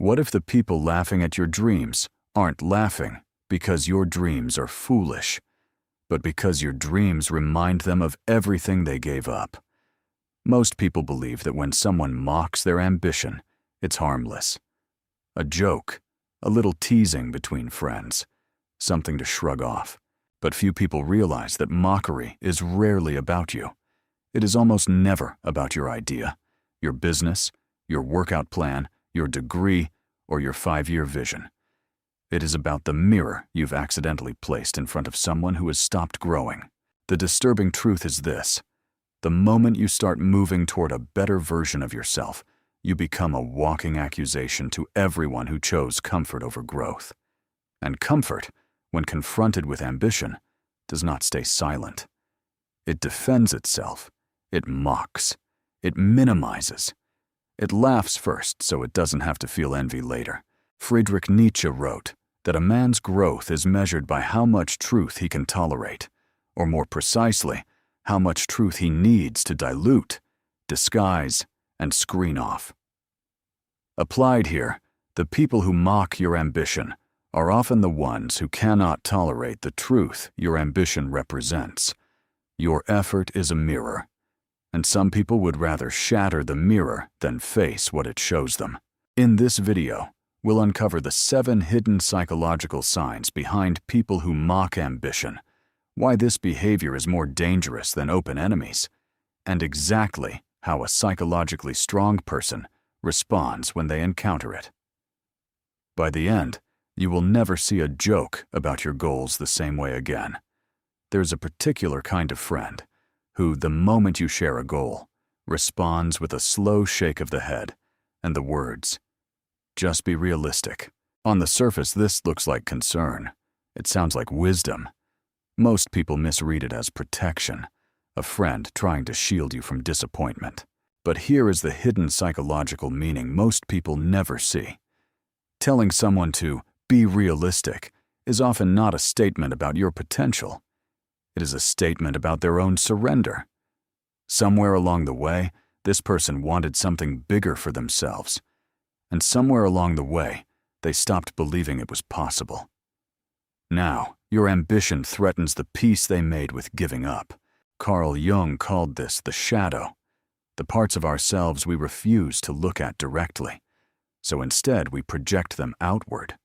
What if the people laughing at your dreams aren't laughing because your dreams are foolish, but because your dreams remind them of everything they gave up? Most people believe that when someone mocks their ambition, it's harmless. A joke, a little teasing between friends, something to shrug off. But few people realize that mockery is rarely about you. It is almost never about your idea, your business, your workout plan, your degree, or your 5-year vision. It is about the mirror you've accidentally placed in front of someone who has stopped growing. The disturbing truth is this: the moment you start moving toward a better version of yourself, you become a walking accusation to everyone who chose comfort over growth. And comfort, when confronted with ambition, does not stay silent. It defends itself. It mocks. It minimizes. It laughs first so it doesn't have to feel envy later. Friedrich Nietzsche wrote that a man's growth is measured by how much truth he can tolerate, or more precisely, how much truth he needs to dilute, disguise, and screen off. Applied here, the people who mock your ambition are often the ones who cannot tolerate the truth your ambition represents. Your effort is a mirror, and some people would rather shatter the mirror than face what it shows them. In this video, we'll uncover the 7 hidden psychological signs behind people who mock ambition, why this behavior is more dangerous than open enemies, and exactly how a psychologically strong person responds when they encounter it. By the end, you will never see a joke about your goals the same way again. There's a particular kind of friend who, the moment you share a goal, responds with a slow shake of the head and the words, "Just be realistic." On the surface, this looks like concern. It sounds like wisdom. Most people misread it as protection, a friend trying to shield you from disappointment. But here is the hidden psychological meaning most people never see. Telling someone to be realistic is often not a statement about your potential. It is a statement about their own surrender. Somewhere along the way, this person wanted something bigger for themselves. And somewhere along the way, they stopped believing it was possible. Now, your ambition threatens the peace they made with giving up. Carl Jung called this the shadow, the parts of ourselves we refuse to look at directly. So instead, we project them outward.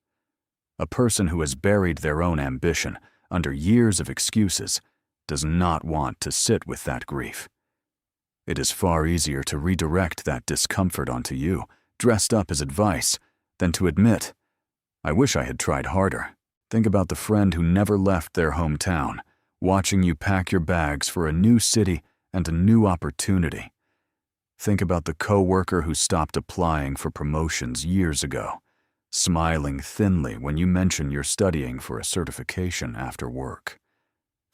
A person who has buried their own ambition under years of excuses does not want to sit with that grief. It is far easier to redirect that discomfort onto you, dressed up as advice, than to admit, "I wish I had tried harder." Think about the friend who never left their hometown, watching you pack your bags for a new city and a new opportunity. Think about the coworker who stopped applying for promotions years ago, smiling thinly when you mention you're studying for a certification after work.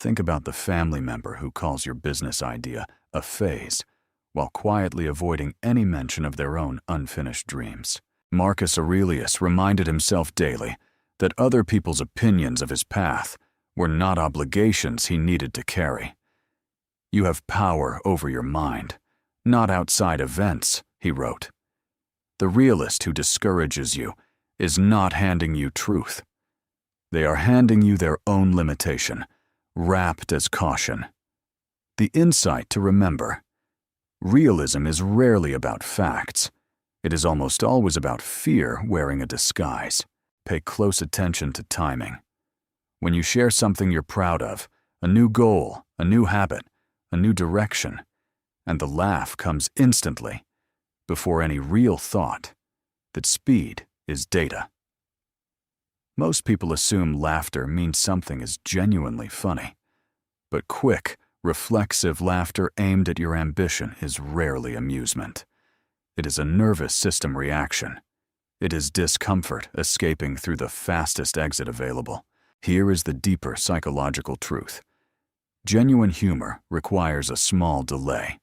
Think about the family member who calls your business idea a phase, while quietly avoiding any mention of their own unfinished dreams. Marcus Aurelius reminded himself daily that other people's opinions of his path were not obligations he needed to carry. "You have power over your mind, not outside events," he wrote. "The realist who discourages you is not handing you truth. They are handing you their own limitation, wrapped as caution." The insight to remember: realism is rarely about facts. It is almost always about fear wearing a disguise. Pay close attention to timing. When you share something you're proud of, a new goal, a new habit, a new direction, and the laugh comes instantly, before any real thought, that speed is data. Most people assume laughter means something is genuinely funny, but quick, reflexive laughter aimed at your ambition is rarely amusement. It is a nervous system reaction. It is discomfort escaping through the fastest exit available. Here is the deeper psychological truth. Genuine humor requires a small delay,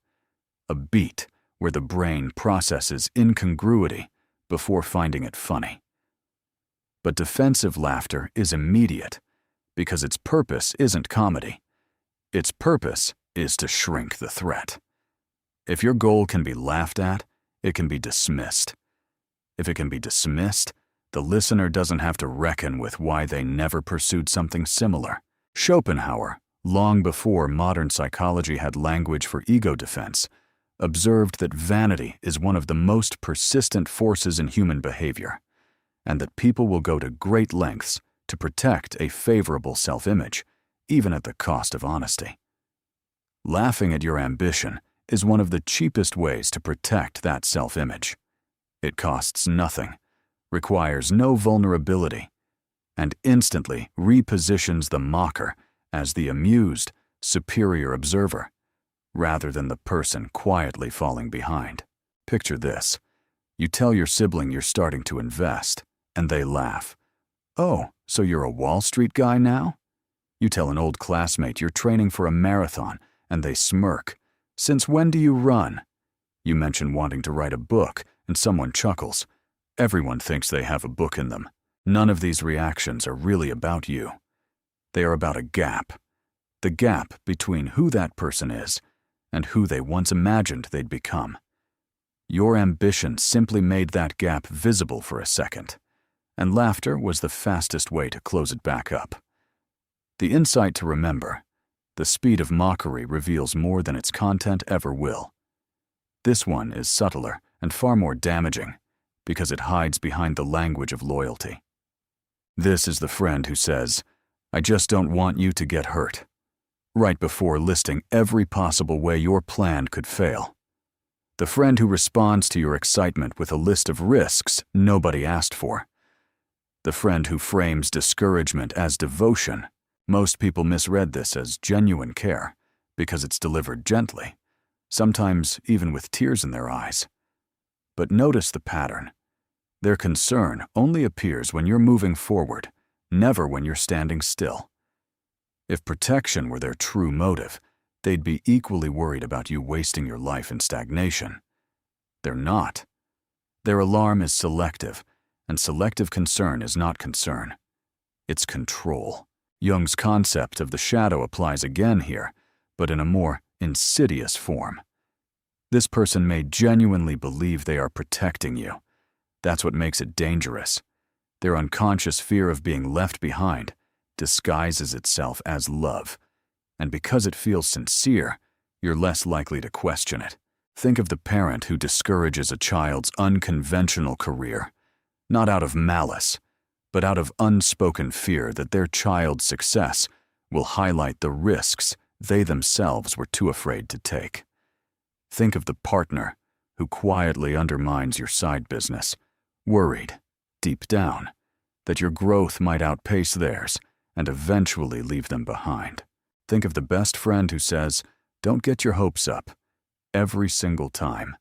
a beat where the brain processes incongruity before finding it funny. But defensive laughter is immediate because its purpose isn't comedy. Its purpose is to shrink the threat. If your goal can be laughed at, it can be dismissed. If it can be dismissed, the listener doesn't have to reckon with why they never pursued something similar. Schopenhauer, long before modern psychology had language for ego defense, observed that vanity is one of the most persistent forces in human behavior, and that people will go to great lengths to protect a favorable self-image, even at the cost of honesty. Laughing at your ambition is one of the cheapest ways to protect that self-image. It costs nothing, requires no vulnerability, and instantly repositions the mocker as the amused, superior observer, rather than the person quietly falling behind. Picture this. You tell your sibling you're starting to invest, and they laugh. "Oh, so you're a Wall Street guy now?" You tell an old classmate you're training for a marathon, and they smirk. "Since when do you run?" You mention wanting to write a book, and someone chuckles. Everyone thinks they have a book in them. None of these reactions are really about you. They are about a gap. The gap between who that person is and who they once imagined they'd become. Your ambition simply made that gap visible for a second, and laughter was the fastest way to close it back up. The insight to remember: the speed of mockery reveals more than its content ever will. This one is subtler and far more damaging because it hides behind the language of loyalty. This is the friend who says, "I just don't want you to get hurt," right before listing every possible way your plan could fail. The friend who responds to your excitement with a list of risks nobody asked for. The friend who frames discouragement as devotion. Most people misread this as genuine care because it's delivered gently, sometimes even with tears in their eyes. But notice the pattern. Their concern only appears when you're moving forward, never when you're standing still. If protection were their true motive, they'd be equally worried about you wasting your life in stagnation. They're not. Their alarm is selective, and selective concern is not concern. It's control. Jung's concept of the shadow applies again here, but in a more insidious form. This person may genuinely believe they are protecting you. That's what makes it dangerous. Their unconscious fear of being left behind disguises itself as love, and because it feels sincere, you're less likely to question it. Think of the parent who discourages a child's unconventional career, not out of malice, but out of unspoken fear that their child's success will highlight the risks they themselves were too afraid to take. Think of the partner who quietly undermines your side business, worried, deep down, that your growth might outpace theirs and eventually leave them behind. Think of the best friend who says, "Don't get your hopes up," every single time,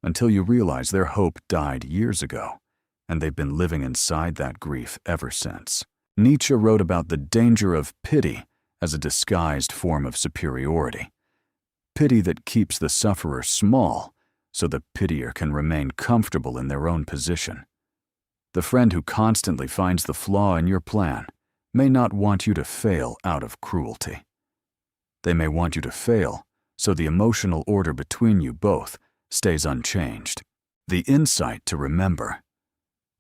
until you realize their hope died years ago, and they've been living inside that grief ever since. Nietzsche wrote about the danger of pity as a disguised form of superiority. Pity that keeps the sufferer small so the pitier can remain comfortable in their own position. The friend who constantly finds the flaw in your plan may not want you to fail out of cruelty. They may want you to fail so the emotional order between you both stays unchanged. The insight to remember: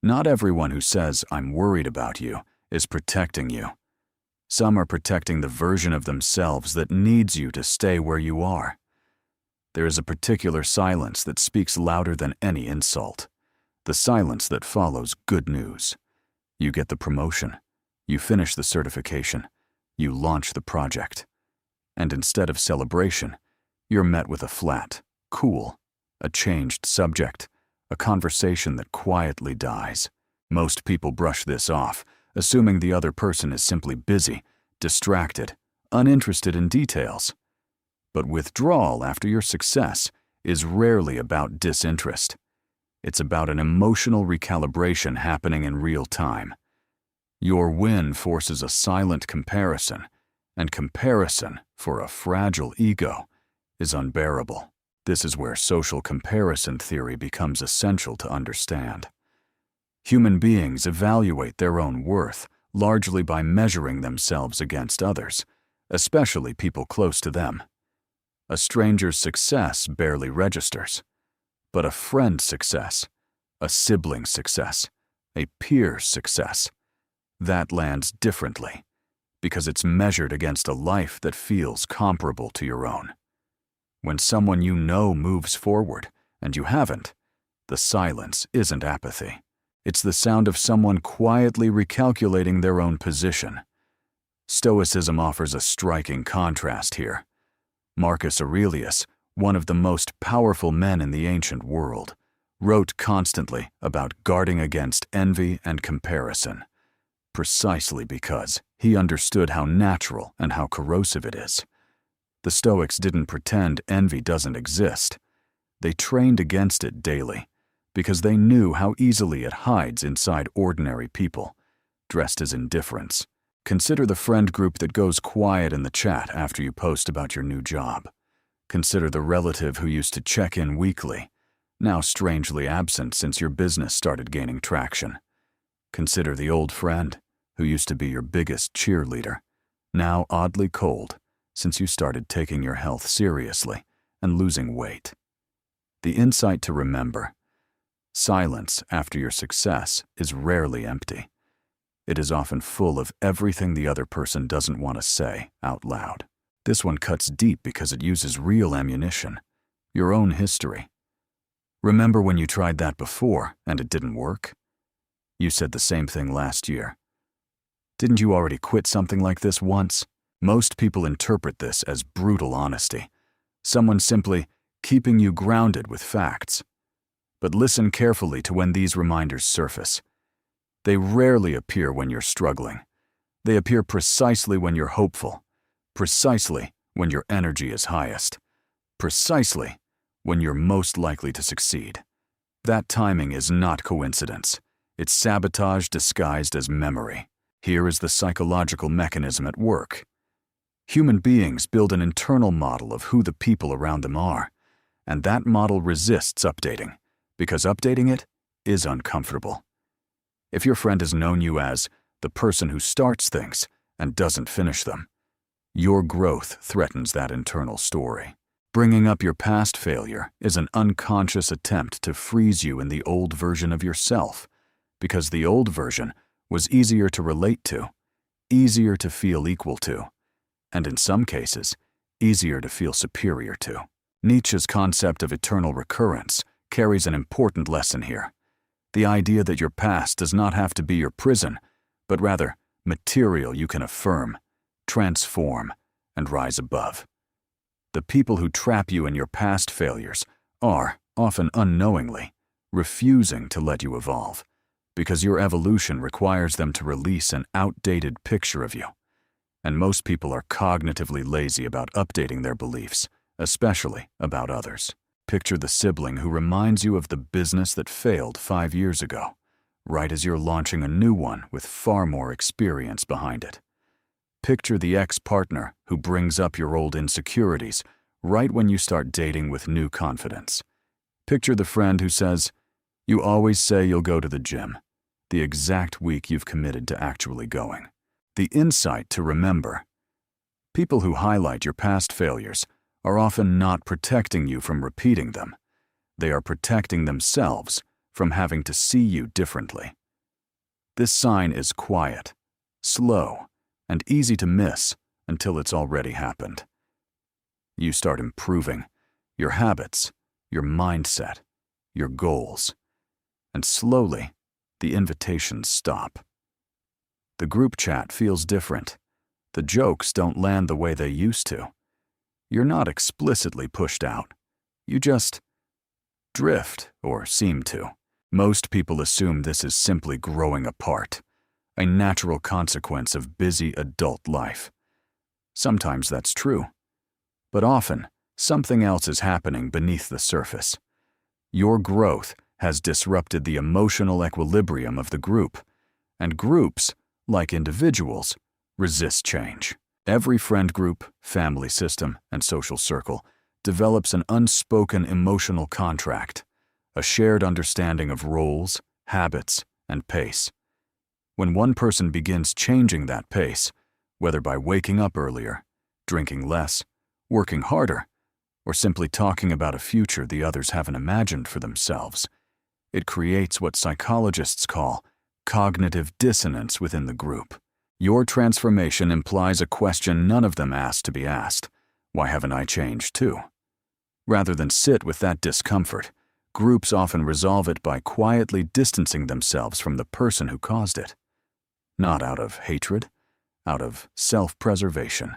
not everyone who says, "I'm worried about you," is protecting you. Some are protecting the version of themselves that needs you to stay where you are. There is a particular silence that speaks louder than any insult. The silence that follows good news. You get the promotion. You finish the certification. You launch the project. And instead of celebration, you're met with a flat, cool, a changed subject, a conversation that quietly dies. Most people brush this off, assuming the other person is simply busy, distracted, uninterested in details. But withdrawal after your success is rarely about disinterest. It's about an emotional recalibration happening in real time. Your win forces a silent comparison, and comparison, for a fragile ego, is unbearable. This is where social comparison theory becomes essential to understand. Human beings evaluate their own worth largely by measuring themselves against others, especially people close to them. A stranger's success barely registers, but a friend's success a sibling's success, a peer's success. That lands differently, because it's measured against a life that feels comparable to your own. When someone you know moves forward, and you haven't, the silence isn't apathy. It's the sound of someone quietly recalculating their own position. Stoicism offers a striking contrast here. Marcus Aurelius, one of the most powerful men in the ancient world, wrote constantly about guarding against envy and comparison, precisely because he understood how natural and how corrosive it is. The Stoics didn't pretend envy doesn't exist. They trained against it daily, because they knew how easily it hides inside ordinary people, dressed as indifference. Consider the friend group that goes quiet in the chat after you post about your new job. Consider the relative who used to check in weekly, now strangely absent since your business started gaining traction. Consider the old friend who used to be your biggest cheerleader, now oddly cold since you started taking your health seriously and losing weight. The insight to remember: silence after your success is rarely empty. It is often full of everything the other person doesn't want to say out loud. This one cuts deep because it uses real ammunition, your own history. Remember when you tried that before and it didn't work? You said the same thing last year. Didn't you already quit something like this once? Most people interpret this as brutal honesty, someone simply keeping you grounded with facts. But listen carefully to when these reminders surface. They rarely appear when you're struggling. They appear precisely when you're hopeful, precisely when your energy is highest, precisely when you're most likely to succeed. That timing is not coincidence. It's sabotage disguised as memory. Here is the psychological mechanism at work. Human beings build an internal model of who the people around them are, and that model resists updating, because updating it is uncomfortable. If your friend has known you as the person who starts things and doesn't finish them, your growth threatens that internal story. Bringing up your past failure is an unconscious attempt to freeze you in the old version of yourself, because the old version was easier to relate to, easier to feel equal to, and in some cases, easier to feel superior to. Nietzsche's concept of eternal recurrence carries an important lesson here. The idea that your past does not have to be your prison, but rather material you can affirm, transform, and rise above. The people who trap you in your past failures are, often unknowingly, refusing to let you evolve, because your evolution requires them to release an outdated picture of you. And most people are cognitively lazy about updating their beliefs, especially about others. Picture the sibling who reminds you of the business that failed 5 years ago, right as you're launching a new one with far more experience behind it. Picture the ex-partner who brings up your old insecurities right when you start dating with new confidence. Picture the friend who says, "You always say you'll go to the gym," the exact week you've committed to actually going. The insight to remember: people who highlight your past failures are often not protecting you from repeating them. They are protecting themselves from having to see you differently. This sign is quiet, slow, and easy to miss until it's already happened. You start improving your habits, your mindset, your goals, and slowly the invitations stop. The group chat feels different. The jokes don't land the way they used to. You're not explicitly pushed out. You just drift, or seem to. Most people assume this is simply growing apart, a natural consequence of busy adult life. Sometimes that's true, but often something else is happening beneath the surface. Your growth has disrupted the emotional equilibrium of the group, and groups, like individuals, resist change. Every friend group, family system, and social circle develops an unspoken emotional contract, a shared understanding of roles, habits, and pace. When one person begins changing that pace, whether by waking up earlier, drinking less, working harder, or simply talking about a future the others haven't imagined for themselves, It creates what psychologists call cognitive dissonance within the group. Your transformation implies a question none of them asked to be asked. Why haven't I changed too? Rather than sit with that discomfort, groups often resolve it by quietly distancing themselves from the person who caused it. Not out of hatred, out of self-preservation.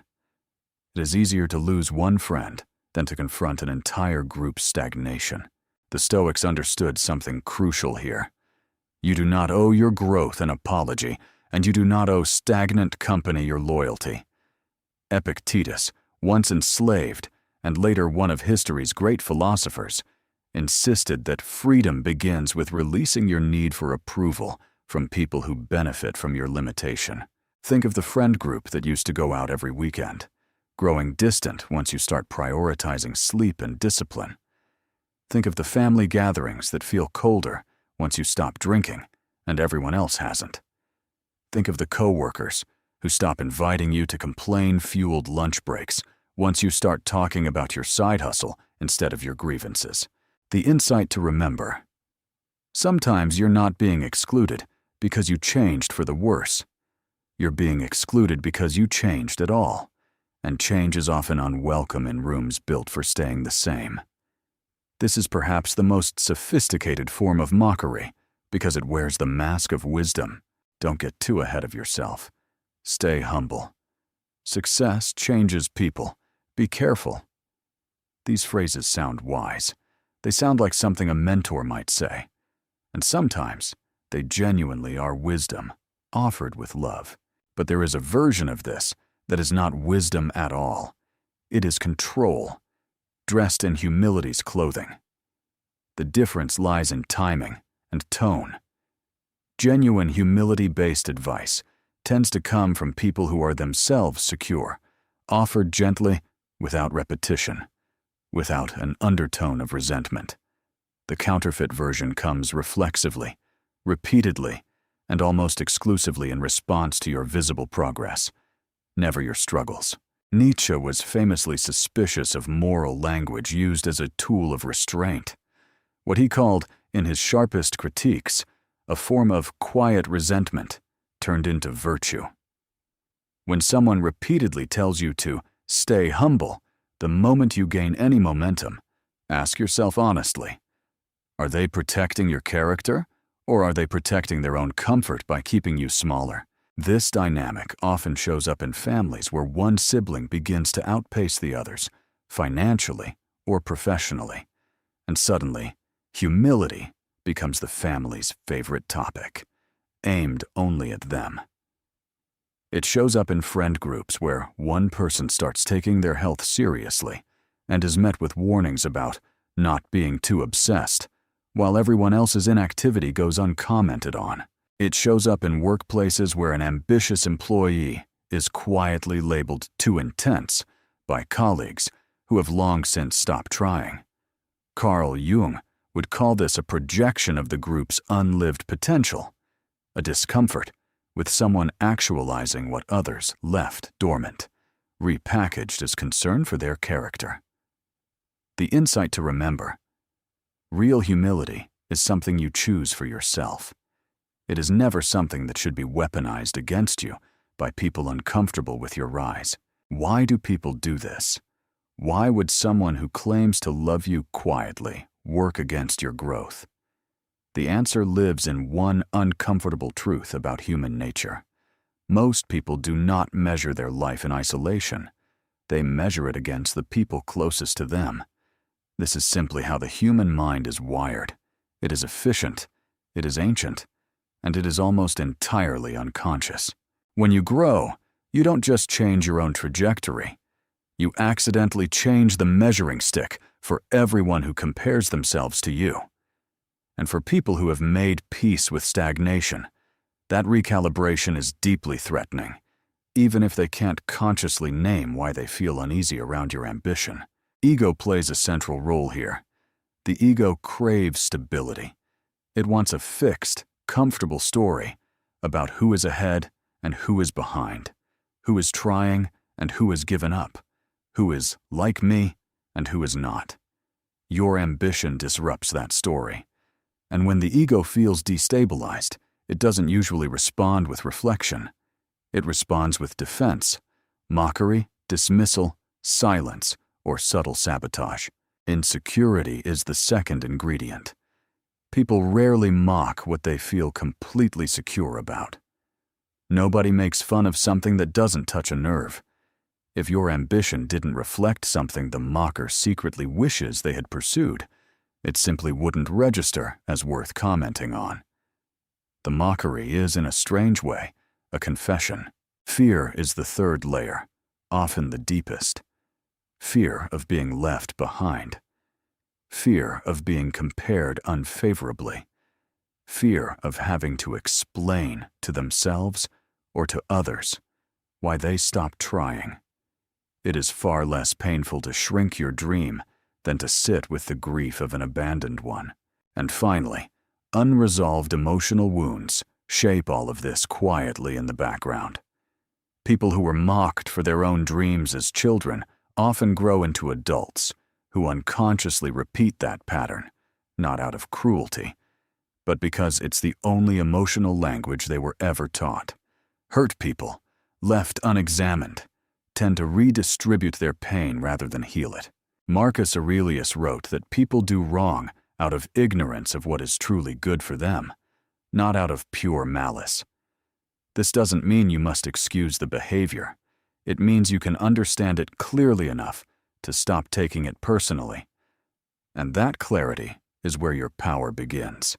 It is easier to lose one friend than to confront an entire group's stagnation. The Stoics understood something crucial here. You do not owe your growth an apology, and you do not owe stagnant company your loyalty. Epictetus, once enslaved and later one of history's great philosophers, insisted that freedom begins with releasing your need for approval from people who benefit from your limitation. Think of the friend group that used to go out every weekend, growing distant once you start prioritizing sleep and discipline. Think of the family gatherings that feel colder once you stop drinking and everyone else hasn't. Think of the coworkers who stop inviting you to complain-fueled lunch breaks once you start talking about your side hustle instead of your grievances. The insight to remember. Sometimes you're not being excluded because you changed for the worse. You're being excluded because you changed at all, and change is often unwelcome in rooms built for staying the same. This is perhaps the most sophisticated form of mockery because it wears the mask of wisdom. Don't get too ahead of yourself. Stay humble. Success changes people. Be careful. These phrases sound wise. They sound like something a mentor might say. And sometimes they genuinely are wisdom, offered with love. But there is a version of this that is not wisdom at all. It is control, dressed in humility's clothing. The difference lies in timing and tone. Genuine humility-based advice tends to come from people who are themselves secure, offered gently, without repetition, without an undertone of resentment. The counterfeit version comes reflexively, repeatedly, and almost exclusively in response to your visible progress, never your struggles. Nietzsche was famously suspicious of moral language used as a tool of restraint, what he called, in his sharpest critiques, a form of quiet resentment turned into virtue. When someone repeatedly tells you to stay humble, the moment you gain any momentum, ask yourself honestly, are they protecting your character, or are they protecting their own comfort by keeping you smaller? This dynamic often shows up in families where one sibling begins to outpace the others, financially or professionally, and suddenly, humility becomes the family's favorite topic, aimed only at them. It shows up in friend groups where one person starts taking their health seriously and is met with warnings about not being too obsessed, while everyone else's inactivity goes uncommented on. It shows up in workplaces where an ambitious employee is quietly labeled too intense by colleagues who have long since stopped trying. Carl Jung would call this a projection of the group's unlived potential, a discomfort with someone actualizing what others left dormant, repackaged as concern for their character. The insight to remember: real humility is something you choose for yourself. It is never something that should be weaponized against you by people uncomfortable with your rise. Why do people do this? Why would someone who claims to love you quietly work against your growth? The answer lives in one uncomfortable truth about human nature. Most people do not measure their life in isolation. They measure it against the people closest to them. This is simply how the human mind is wired. It is efficient, it is ancient, and it is almost entirely unconscious. When you grow, you don't just change your own trajectory. You accidentally change the measuring stick for everyone who compares themselves to you. And for people who have made peace with stagnation, that recalibration is deeply threatening, even if they can't consciously name why they feel uneasy around your ambition. Ego plays a central role here. The ego craves stability. It wants a fixed, comfortable story about who is ahead and who is behind, who is trying and who has given up, who is like me and who is not. Your ambition disrupts that story. And when the ego feels destabilized, it doesn't usually respond with reflection. It responds with defense, mockery, dismissal, silence, or subtle sabotage. Insecurity is the second ingredient. People rarely mock what they feel completely secure about. Nobody makes fun of something that doesn't touch a nerve. If your ambition didn't reflect something the mocker secretly wishes they had pursued, it simply wouldn't register as worth commenting on. The mockery is, in a strange way, a confession. Fear is the third layer, often the deepest. Fear of being left behind. Fear of being compared unfavorably. Fear of having to explain to themselves or to others why they stopped trying. It is far less painful to shrink your dream than to sit with the grief of an abandoned one. And finally, unresolved emotional wounds shape all of this quietly in the background. People who were mocked for their own dreams as children often grow into adults who unconsciously repeat that pattern, not out of cruelty, but because it's the only emotional language they were ever taught. Hurt people, left unexamined, tend to redistribute their pain rather than heal it. Marcus Aurelius wrote that people do wrong out of ignorance of what is truly good for them, not out of pure malice. This doesn't mean you must excuse the behavior. It means you can understand it clearly enough to stop taking it personally. And that clarity is where your power begins.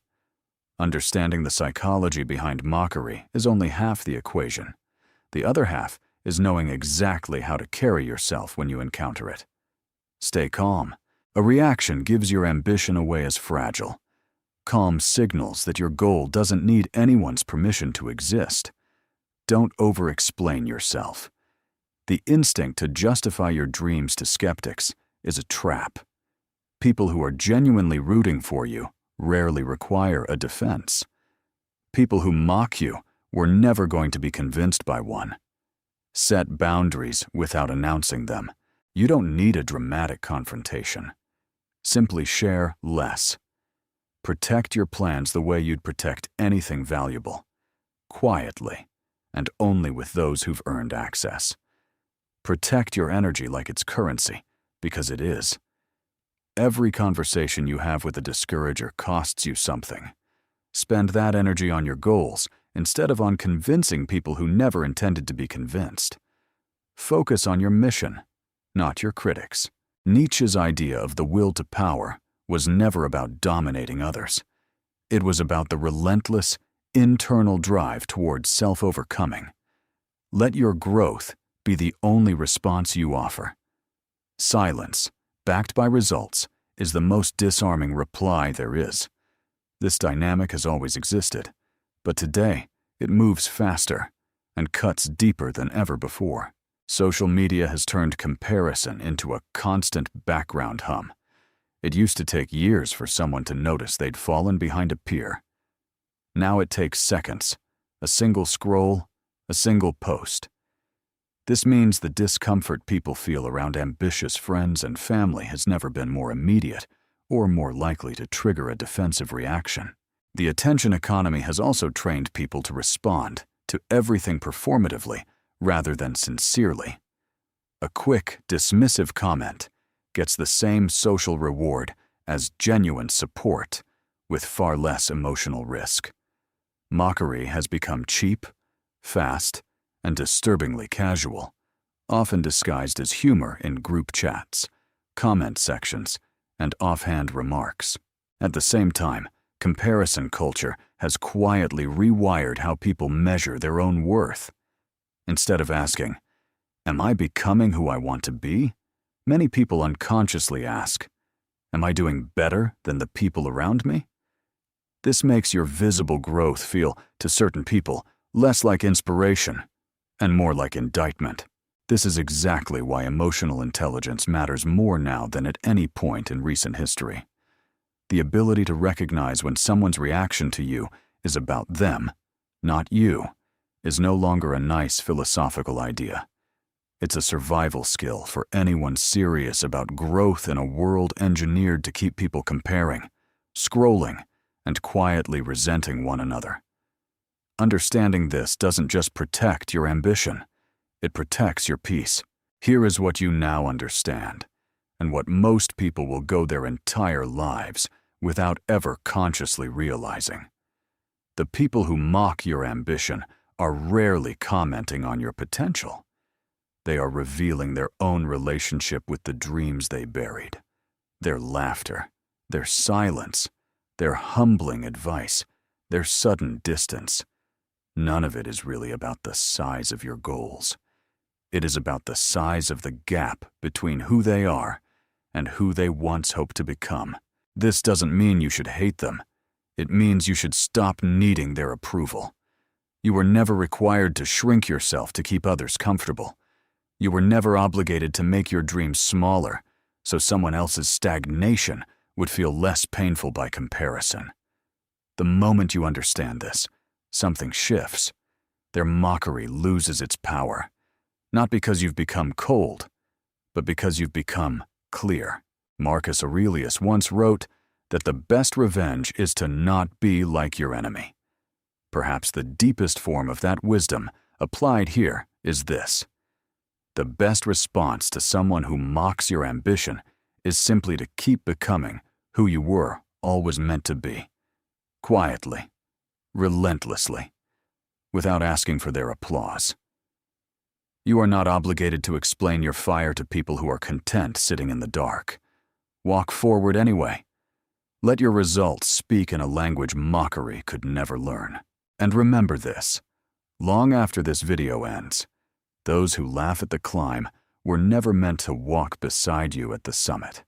Understanding the psychology behind mockery is only half the equation. The other half is knowing exactly how to carry yourself when you encounter it. Stay calm. A reaction gives your ambition away as fragile. Calm signals that your goal doesn't need anyone's permission to exist. Don't over-explain yourself. The instinct to justify your dreams to skeptics is a trap. People who are genuinely rooting for you rarely require a defense. People who mock you were never going to be convinced by one. Set boundaries without announcing them. You don't need a dramatic confrontation. Simply share less. Protect your plans the way you'd protect anything valuable. Quietly, and only with those who've earned access. Protect your energy like it's currency, because it is. Every conversation you have with a discourager costs you something. Spend that energy on your goals instead of on convincing people who never intended to be convinced. Focus on your mission, not your critics. Nietzsche's idea of the will to power was never about dominating others. It was about the relentless, internal drive towards self-overcoming. Let your growth be the only response you offer. Silence, backed by results, is the most disarming reply there is. This dynamic has always existed, but today it moves faster and cuts deeper than ever before. Social media has turned comparison into a constant background hum. It used to take years for someone to notice they'd fallen behind a peer. Now it takes seconds, a single scroll, a single post. This means the discomfort people feel around ambitious friends and family has never been more immediate or more likely to trigger a defensive reaction. The attention economy has also trained people to respond to everything performatively rather than sincerely. A quick, dismissive comment gets the same social reward as genuine support, with far less emotional risk. Mockery has become cheap, fast, and disturbingly casual, often disguised as humor in group chats, comment sections, and offhand remarks. At the same time, comparison culture has quietly rewired how people measure their own worth. Instead of asking, "Am I becoming who I want to be?" many people unconsciously ask, "Am I doing better than the people around me?" This makes your visible growth feel, to certain people, less like inspiration and more like indictment. This is exactly why emotional intelligence matters more now than at any point in recent history. The ability to recognize when someone's reaction to you is about them, not you, is no longer a nice philosophical idea. It's a survival skill for anyone serious about growth in a world engineered to keep people comparing, scrolling, and quietly resenting one another. Understanding this doesn't just protect your ambition, it protects your peace. Here is what you now understand, and what most people will go their entire lives without ever consciously realizing. The people who mock your ambition are rarely commenting on your potential. They are revealing their own relationship with the dreams they buried. Their laughter, their silence, their humbling advice, their sudden distance. None of it is really about the size of your goals. It is about the size of the gap between who they are and who they once hoped to become. This doesn't mean you should hate them. It means you should stop needing their approval. You were never required to shrink yourself to keep others comfortable. You were never obligated to make your dreams smaller so someone else's stagnation would feel less painful by comparison. The moment you understand this, something shifts. Their mockery loses its power, not because you've become cold, but because you've become clear. Marcus Aurelius once wrote that the best revenge is to not be like your enemy. Perhaps the deepest form of that wisdom applied here is this: the best response to someone who mocks your ambition is simply to keep becoming who you were always meant to be, quietly, relentlessly, without asking for their applause. You are not obligated to explain your fire to people who are content sitting in the dark. Walk forward anyway. Let your results speak in a language mockery could never learn. And remember this: long after this video ends, those who laugh at the climb were never meant to walk beside you at the summit.